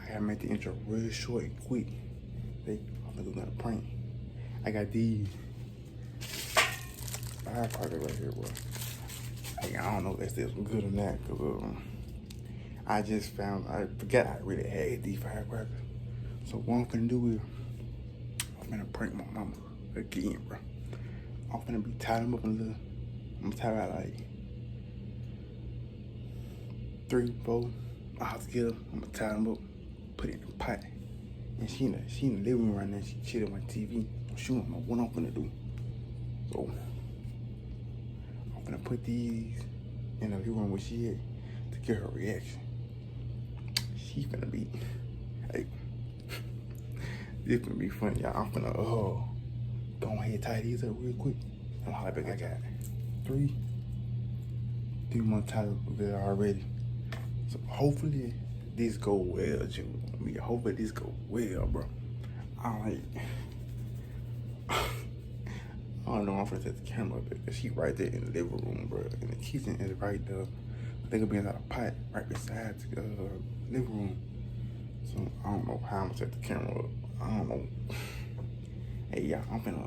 I gotta make the intro real short and quick. I'm gonna do a prank. I got these firecrackers right here, bro. Hey, I don't know if that's still good or not, cause I forgot I really had these firecrackers. So what I'm finna do is, I'm finna prank my mama again, bro. I'm finna be tie them up a little. I'm gonna tie her out like 3, 4 hours together. I'm gonna tie them up, put it in the pot. And she in the living room right now. She chilling on TV. She don't know what I'm finna do. So I'm finna put these in the living room where she at to get her reaction. She finna be, hey, this finna be funny, y'all. I'm finna go ahead and tie these up real quick. I'm holla back. I got 3 more ties up there already. So hopefully this go well, June. Hopefully this go well, bro. I don't know. I'm finna set the camera up because she right there in the living room, bro. And the kitchen is right there. I think it'll be in a pot right beside the living room. So I don't know how I'm gonna set the camera up. I don't know. Hey, y'all, I'm finna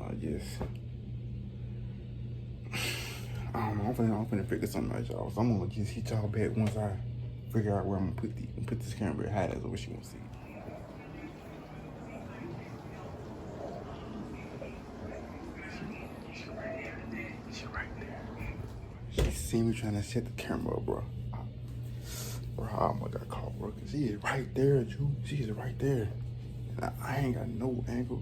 I don't know. I'm finna figure something out, y'all. So I'm gonna just hit y'all back once I figure out where I'm gonna put this camera at. How that's what she wanna see. She right there. She see me trying to set the camera up, bro. Bro, I almost got caught, bro. Cause she is right there, Drew. She is right there. And I ain't got no angle.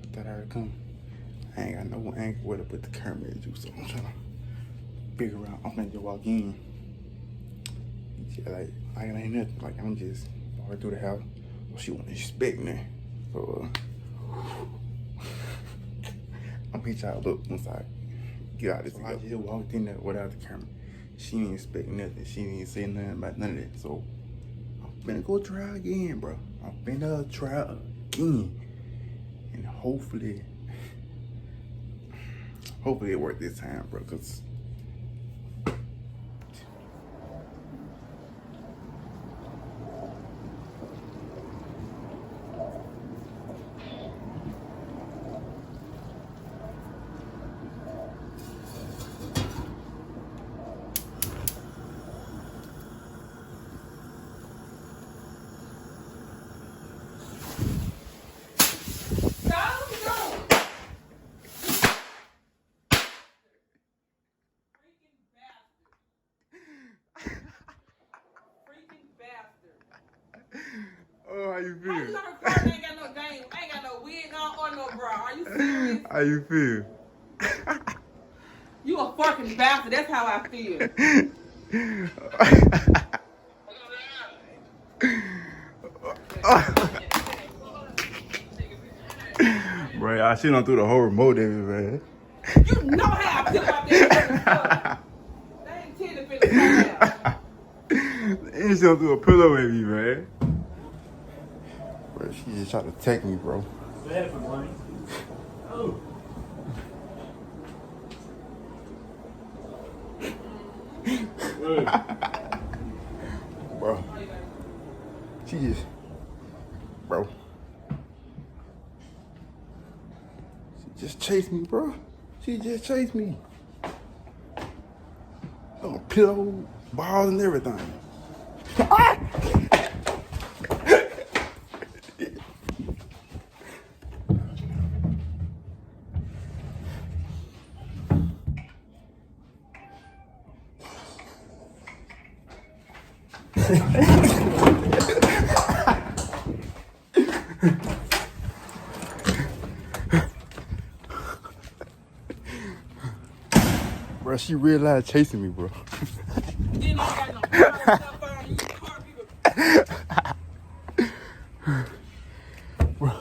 I thought I would come. I ain't got no angle where to put the camera at, Drew. So I'm trying to figure out. I'm finna just walk in. Like ain't nothing. Like I'm just walking through the house. Well, she wanna inspect me. So I'm gonna hit y'all up once I get out of this. So I just walked in there without the camera. She didn't expect nothing. She didn't say nothing about none of that. So I'm finna go try again, bro. I'm finna try again. And hopefully it worked this time, bro. Cause oh, how you feel? How you not recording? Ain't got no game. Ain't got no wig on or no bra. Are you serious? How you feel? You a fucking bastard. That's how I feel. Bro, I shit on through the whole remote, David, man. You know how I feel about that. They ain't titty feeling out. And she don't do a pillow with me, man. Bro, she just tried to take me, bro. What happened, Wayne? Oh. Bro. She just, bro. She just chased me, bro. She just chased me. Oh, pillow, balls, and everything. Ah! Bro, she realized chasing me, bro. Then I got no stuff on you. Car people. Bro.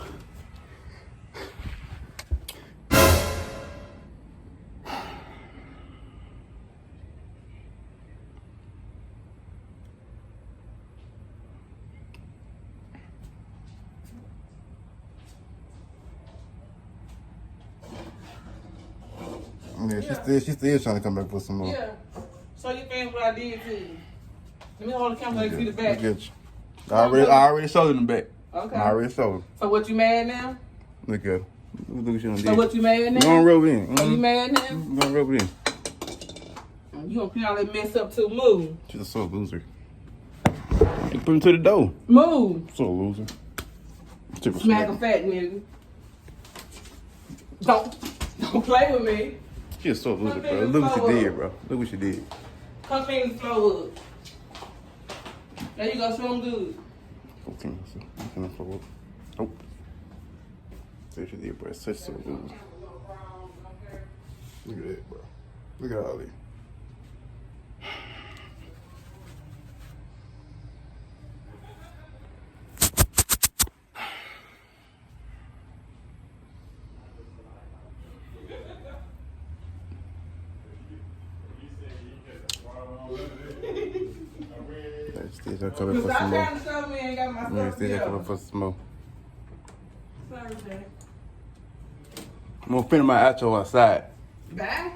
Yeah, she's still trying to come back for some more. Yeah. So you think what I did to you? Let me hold the camera so you see the I back. get you. I already showed in the back. Okay. I already showed. So what you mad now? Look at. Look what you done So did. what you mad You now? gonna rub it in. So you mad now? You gonna rub it in. You gonna clean all that mess up too? Move. She's a sore loser. You put him to the door. Move. Sore loser. Smack a fat nigga. Don't play with me. She's a sore loser, bro. Look what you did, bro. Look what you did. Come clean the floor up. There you go, smell good. Okay, so I'm gonna follow up. Oh. See what you did, bro. Such a sore loser. Look at that, bro. Look at all this. Still I come up for Stop some more. trying to show me I ain't got my Yeah, stuff still I come together. up for some more. Sorry, Jack. I'm gonna finish my outro outside. Bye.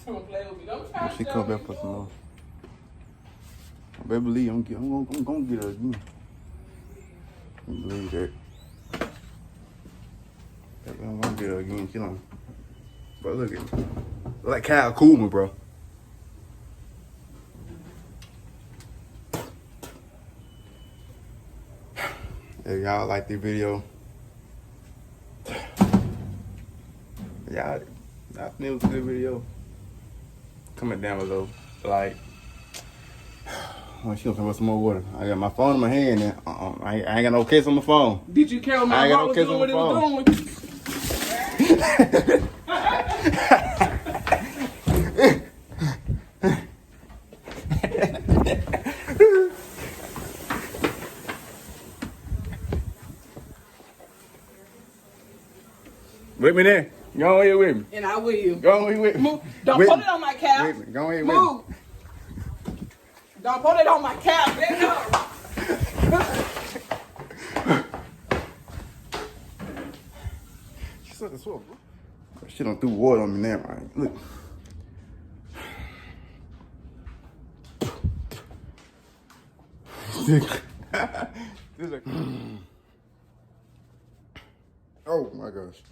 Don't play with me. Don't try to She show come me. back for some more. I better believe I'm gonna get her again. I believe that. I'm gonna get her again. She don't. But look at me. Like Kyle Kuzma, bro. If y'all like the video, y'all think it was a good video, comment down below. Like, oh, she gonna come with some more water. I got my phone in my hand now. I ain't got no case on my phone. Did you care what I my ain't got heart no was kiss doing on what the it was doing? With me there. Go on here with me. And I will. Go on here with me. Move. Don't With put me. it on my couch. With me. Go on here with Move. Don't put it on my couch. Let go. me. She suck a sword, bro. She done threw water on me now, right? Look. This like, oh my gosh.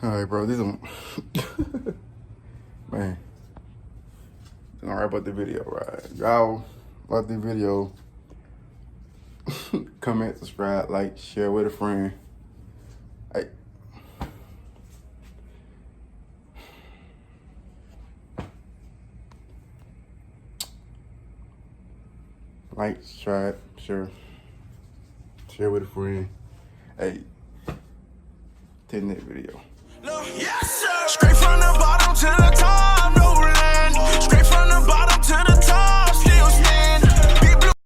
All right, bro. This is man. All right about the video, right? Y'all like the video. Comment, subscribe, like, share with a friend. Hey. Like, subscribe, share with a friend. Hey, 10 minute video. No, yes,